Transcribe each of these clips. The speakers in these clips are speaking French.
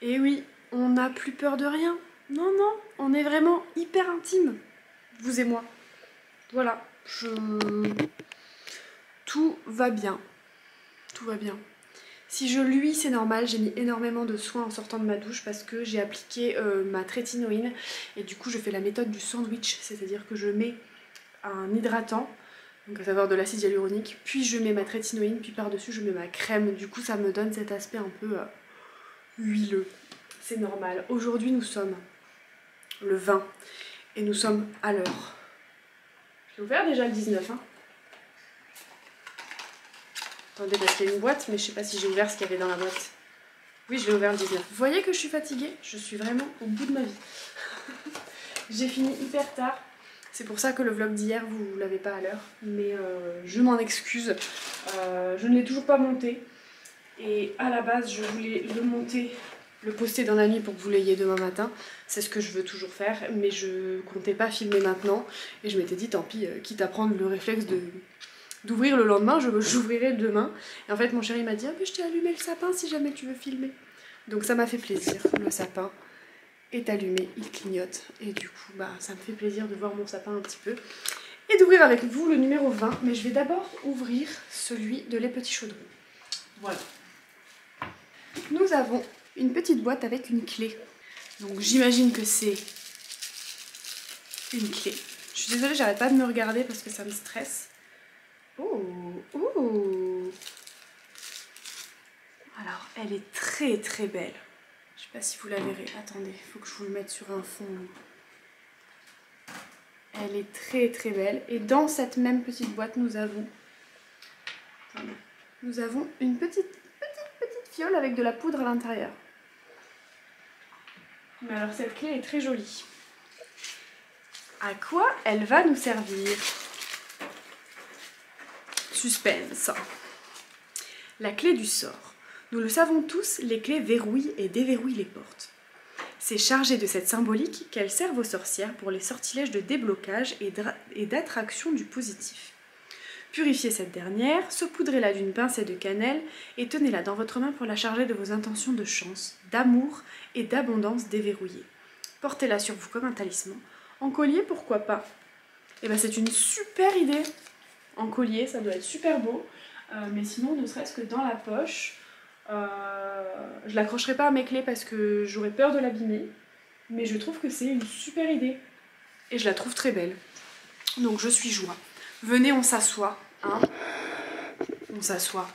Et oui, on n'a plus peur de rien. Non, non, on est vraiment hyper intime, vous et moi. Voilà, tout va bien. Tout va bien. Si je luis, c'est normal, j'ai mis énormément de soin en sortant de ma douche parce que j'ai appliqué ma trétinoïne et du coup je fais la méthode du sandwich, c'est-à-dire que je mets un hydratant, donc à savoir de l'acide hyaluronique, puis je mets ma trétinoïne, puis par-dessus je mets ma crème, du coup ça me donne cet aspect un peu huileux. C'est normal. Aujourd'hui nous sommes le 20 et nous sommes à l'heure. J'ai ouvert déjà le 19, hein. Attendez, parce qu'il y a une boîte, mais je sais pas si j'ai ouvert ce qu'il y avait dans la boîte. Oui, je l'ai ouvert le 19. Vous voyez que je suis fatiguée? Je suis vraiment au bout de ma vie. J'ai fini hyper tard. C'est pour ça que le vlog d'hier, vous l'avez pas à l'heure. Mais je m'en excuse. Je ne l'ai toujours pas monté. Et à la base, je voulais le monter, le poster dans la nuit pour que vous l'ayez demain matin. C'est ce que je veux toujours faire. Mais je comptais pas filmer maintenant. Et je m'étais dit, tant pis, quitte à prendre le réflexe d'ouvrir le lendemain, j'ouvrirai demain. Et en fait mon chéri m'a dit, ah mais je t'ai allumé le sapin si jamais tu veux filmer. Donc ça m'a fait plaisir, le sapin est allumé, il clignote. Et du coup bah ça me fait plaisir de voir mon sapin un petit peu. Et d'ouvrir avec vous le numéro 20. Mais je vais d'abord ouvrir celui de Les Petits Chaudrons. Voilà. Nous avons une petite boîte avec une clé. Donc j'imagine que c'est une clé. Je suis désolée, j'arrête pas de me regarder parce que ça me stresse. Oh, oh. Alors, elle est très très belle. Je sais pas si vous la verrez. Attendez, il faut que je vous le mette sur un fond. Elle est très très belle. Et dans cette même petite boîte, nous avons... Attendez. Nous avons une petite fiole avec de la poudre à l'intérieur. Mais alors, cette clé est très jolie. À quoi elle va nous servir? Suspense. La clé du sort. Nous le savons tous, les clés verrouillent et déverrouillent les portes. C'est chargé de cette symbolique qu'elles servent aux sorcières pour les sortilèges de déblocage et d'attraction du positif. Purifiez cette dernière, saupoudrez-la d'une pincée de cannelle et tenez-la dans votre main pour la charger de vos intentions de chance, d'amour et d'abondance déverrouillées. Portez-la sur vous comme un talisman. En collier, pourquoi pas? Et ben c'est une super idée. En collier, ça doit être super beau. Mais sinon, ne serait-ce que dans la poche, je l'accrocherai pas à mes clés parce que j'aurais peur de l'abîmer. Mais je trouve que c'est une super idée. Et je la trouve très belle. Donc je suis joie. Venez, on s'assoit. Hein, on s'assoit.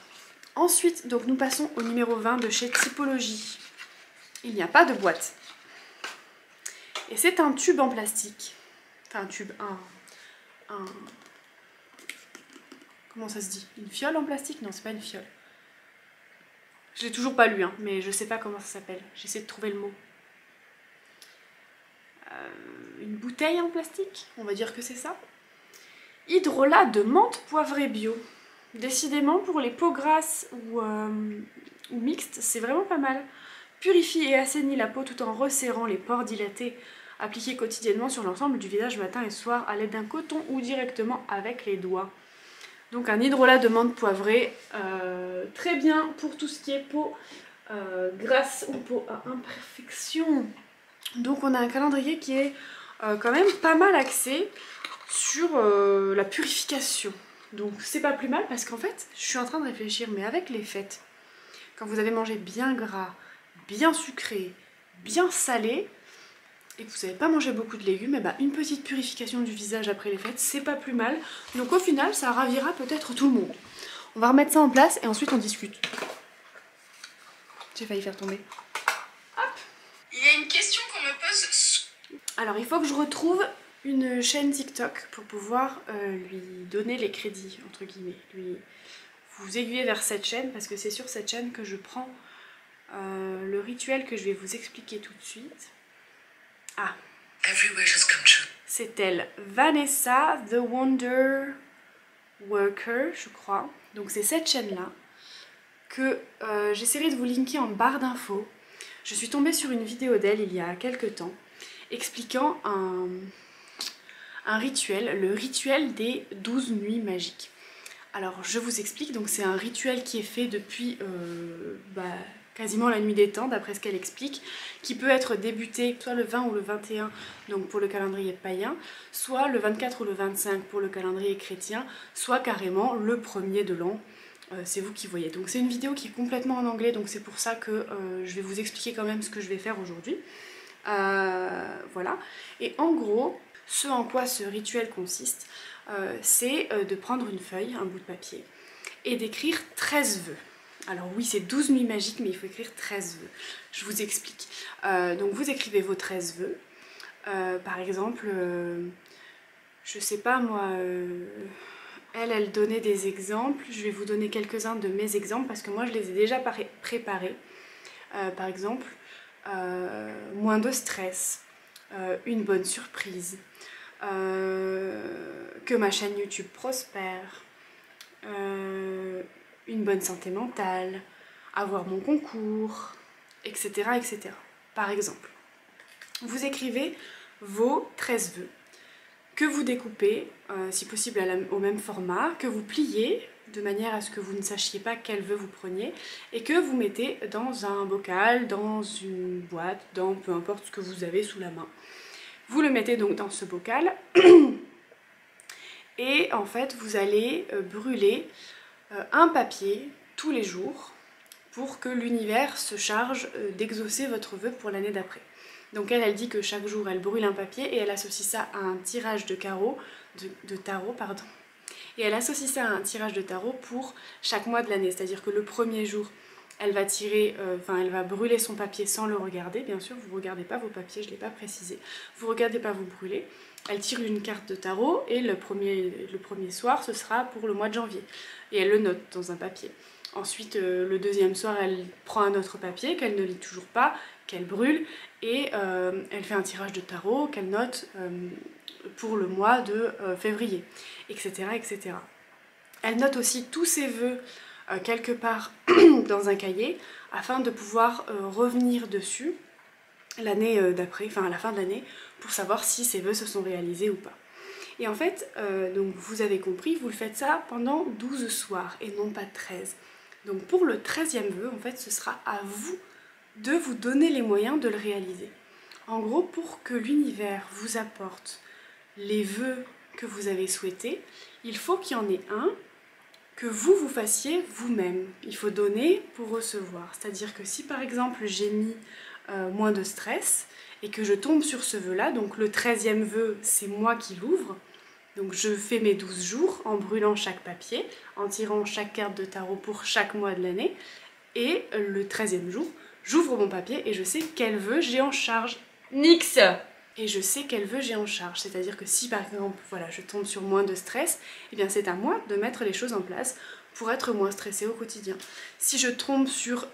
Ensuite, donc nous passons au numéro 20 de chez Typologie. Il n'y a pas de boîte. Et c'est un tube en plastique. Enfin un tube, comment ça se dit? Une fiole en plastique? Non, c'est pas une fiole. Je l'ai toujours pas lu, hein, mais je sais pas comment ça s'appelle. J'essaie de trouver le mot. Une bouteille en plastique? On va dire que c'est ça. Hydrolat de menthe poivrée bio. Décidément, pour les peaux grasses ou mixtes, c'est vraiment pas mal. Purifie et assainit la peau tout en resserrant les pores dilatés. Appliqué quotidiennement sur l'ensemble du visage matin et soir à l'aide d'un coton ou directement avec les doigts. Donc un hydrolat de menthe poivrée, très bien pour tout ce qui est peau grasse ou peau à imperfection. Donc on a un calendrier qui est quand même pas mal axé sur la purification. Donc c'est pas plus mal parce qu'en fait je suis en train de réfléchir, mais avec les fêtes, quand vous avez mangé bien gras, bien sucré, bien salé, et que vous n'avez pas mangé beaucoup de légumes, et bah une petite purification du visage après les fêtes, c'est pas plus mal. Donc au final, ça ravira peut-être tout le monde. On va remettre ça en place et ensuite on discute. J'ai failli faire tomber. Hop. Il y a une question qu'on me pose. Alors il faut que je retrouve une chaîne TikTok pour pouvoir lui donner les crédits, entre guillemets. Vous aiguiller vers cette chaîne parce que c'est sur cette chaîne que je prends le rituel que je vais vous expliquer tout de suite. Ah, c'est elle, Vanessa the Wonder Worker, je crois. Donc c'est cette chaîne-là que j'essaierai de vous linker en barre d'infos. Je suis tombée sur une vidéo d'elle il y a quelques temps expliquant un rituel, le rituel des 12 nuits magiques. Alors je vous explique, donc c'est un rituel qui est fait depuis quasiment la nuit des temps d'après ce qu'elle explique, qui peut être débuté soit le 20 ou le 21 donc pour le calendrier païen, soit le 24 ou le 25 pour le calendrier chrétien, soit carrément le premier de l'an. C'est vous qui voyez. Donc c'est une vidéo qui est complètement en anglais, donc c'est pour ça que je vais vous expliquer quand même ce que je vais faire aujourd'hui. Voilà. Et en gros, ce en quoi ce rituel consiste, c'est de prendre une feuille, un bout de papier, et d'écrire 13 vœux. Alors oui, c'est 12 nuits magiques, mais il faut écrire 13 vœux. Je vous explique. Donc vous écrivez vos 13 vœux. Par exemple, je sais pas moi, elle donnait des exemples. Je vais vous donner quelques-uns de mes exemples parce que moi je les ai déjà préparés. Par exemple, moins de stress, une bonne surprise, que ma chaîne YouTube prospère, une bonne santé mentale, avoir mon concours, etc., etc. Par exemple, vous écrivez vos 13 vœux, que vous découpez, si possible au même format, que vous pliez de manière à ce que vous ne sachiez pas quel vœu vous preniez, et que vous mettez dans un bocal, dans une boîte, dans peu importe ce que vous avez sous la main. Vous le mettez donc dans ce bocal, et en fait vous allez brûler un papier tous les jours pour que l'univers se charge d'exaucer votre vœu pour l'année d'après. Donc elle dit que chaque jour elle brûle un papier et elle associe ça à un tirage de tarot, et elle associe ça à un tirage de tarot pour chaque mois de l'année, c'est-à-dire que le premier jour elle va elle va brûler son papier sans le regarder, bien sûr vous ne regardez pas vos papiers, je ne l'ai pas précisé, vous ne regardez pas, vous brûlez. Elle tire une carte de tarot et le premier soir ce sera pour le mois de janvier et elle le note dans un papier. Ensuite le deuxième soir elle prend un autre papier qu'elle ne lit toujours pas, qu'elle brûle et elle fait un tirage de tarot qu'elle note pour le mois de février, etc., etc. Elle note aussi tous ses vœux quelque part dans un cahier afin de pouvoir revenir dessus l'année d'après, enfin à la fin de l'année, pour savoir si ses vœux se sont réalisés ou pas. Et en fait, donc vous avez compris, vous le faites ça pendant 12 soirs et non pas 13. Donc pour le 13e vœu, en fait, ce sera à vous de vous donner les moyens de le réaliser. En gros, pour que l'univers vous apporte les vœux que vous avez souhaités, il faut qu'il y en ait un que vous fassiez vous-même. Il faut donner pour recevoir. C'est-à-dire que si par exemple j'ai mis moins de stress et que je tombe sur ce vœu-là, donc le 13e vœu, c'est moi qui l'ouvre, donc je fais mes 12 jours en brûlant chaque papier, en tirant chaque carte de tarot pour chaque mois de l'année, et le 13e jour, j'ouvre mon papier et je sais quel vœu j'ai en charge. Nix. Et je sais quel vœu j'ai en charge, c'est-à-dire que si par exemple voilà, je tombe sur moins de stress, eh bien c'est à moi de mettre les choses en place pour être moins stressée au quotidien. Si je tombe sur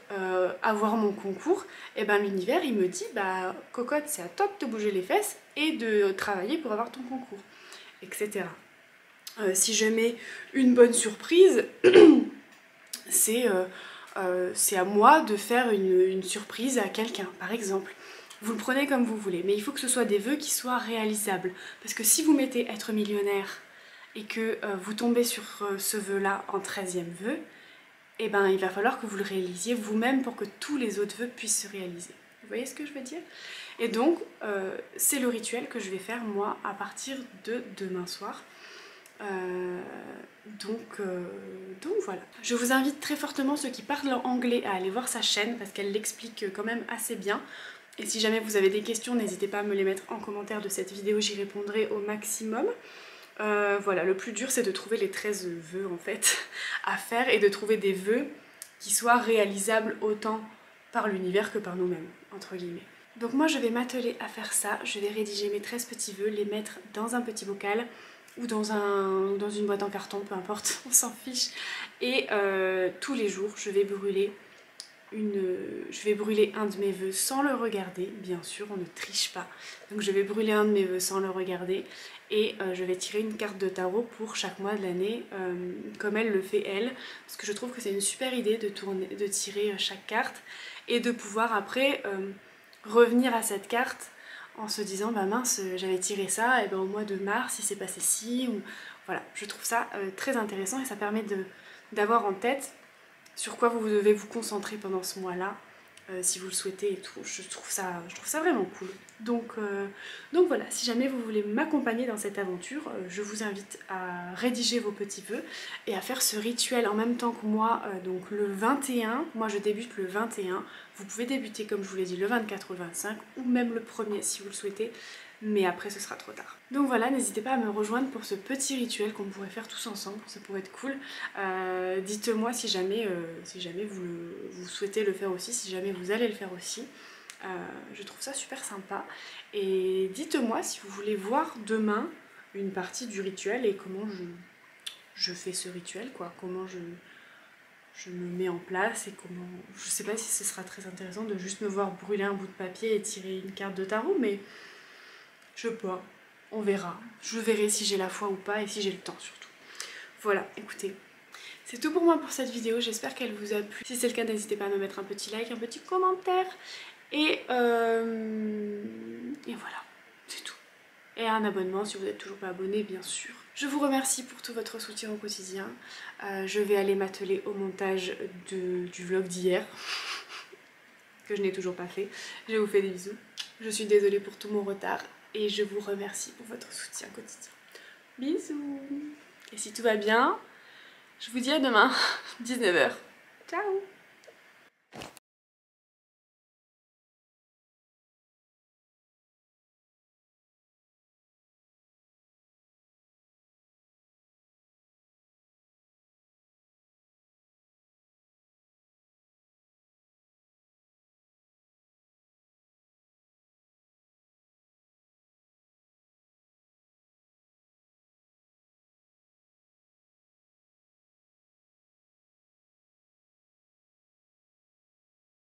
avoir mon concours, eh ben l'univers il me dit bah cocotte c'est à toi de te bouger les fesses et de travailler pour avoir ton concours, etc. Si je mets une bonne surprise, c'est à moi de faire une surprise à quelqu'un par exemple. Vous le prenez comme vous voulez, mais il faut que ce soit des vœux qui soient réalisables. Parce que si vous mettez être millionnaire et que vous tombez sur ce vœu-là en 13e vœu, eh ben il va falloir que vous le réalisiez vous-même pour que tous les autres vœux puissent se réaliser. Vous voyez ce que je veux dire? Et donc, c'est le rituel que je vais faire moi à partir de demain soir. Donc voilà. Je vous invite très fortement ceux qui parlent anglais à aller voir sa chaîne parce qu'elle l'explique quand même assez bien. Et si jamais vous avez des questions, n'hésitez pas à me les mettre en commentaire de cette vidéo, j'y répondrai au maximum. Voilà, le plus dur c'est de trouver les 13 vœux en fait à faire et de trouver des vœux qui soient réalisables autant par l'univers que par nous-mêmes, entre guillemets. Donc moi je vais m'atteler à faire ça, je vais rédiger mes 13 petits vœux, les mettre dans un petit bocal ou dans une boîte en carton, peu importe, on s'en fiche. Et tous les jours je vais brûler un de mes vœux sans le regarder, bien sûr on ne triche pas, donc je vais brûler un de mes vœux sans le regarder et je vais tirer une carte de tarot pour chaque mois de l'année comme elle le fait elle, parce que je trouve que c'est une super idée de tirer chaque carte et de pouvoir après revenir à cette carte en se disant bah mince j'avais tiré ça et ben au mois de mars il s'est passé ci, ou voilà, je trouve ça très intéressant et ça permet d'avoir en tête sur quoi vous devez vous concentrer pendant ce mois-là si vous le souhaitez et tout. Je trouve ça vraiment cool. Donc voilà, si jamais vous voulez m'accompagner dans cette aventure, je vous invite à rédiger vos petits vœux et à faire ce rituel en même temps que moi, donc le 21, moi je débute le 21, vous pouvez débuter comme je vous l'ai dit le 24 ou le 25 ou même le 1er si vous le souhaitez, mais après ce sera trop tard. Donc voilà, n'hésitez pas à me rejoindre pour ce petit rituel qu'on pourrait faire tous ensemble, ça pourrait être cool. Dites-moi si jamais vous souhaitez le faire aussi, si jamais vous allez le faire aussi. Je trouve ça super sympa. Et dites-moi si vous voulez voir demain une partie du rituel et comment je fais ce rituel, quoi. Comment je me mets en place et comment... Je sais pas si ce sera très intéressant de juste me voir brûler un bout de papier et tirer une carte de tarot, mais je sais pas, on verra. Je verrai si j'ai la foi ou pas et si j'ai le temps surtout. Voilà, écoutez, c'est tout pour moi pour cette vidéo, j'espère qu'elle vous a plu. Si c'est le cas, n'hésitez pas à me mettre un petit like, un petit commentaire et voilà, c'est tout. Et un abonnement si vous n'êtes toujours pas abonné, bien sûr. Je vous remercie pour tout votre soutien au quotidien. Je vais aller m'atteler au montage du vlog d'hier, que je n'ai toujours pas fait. Je vous fais des bisous. Je suis désolée pour tout mon retard et je vous remercie pour votre soutien quotidien. Bisous. Et si tout va bien, je vous dis à demain, 19 h. Ciao.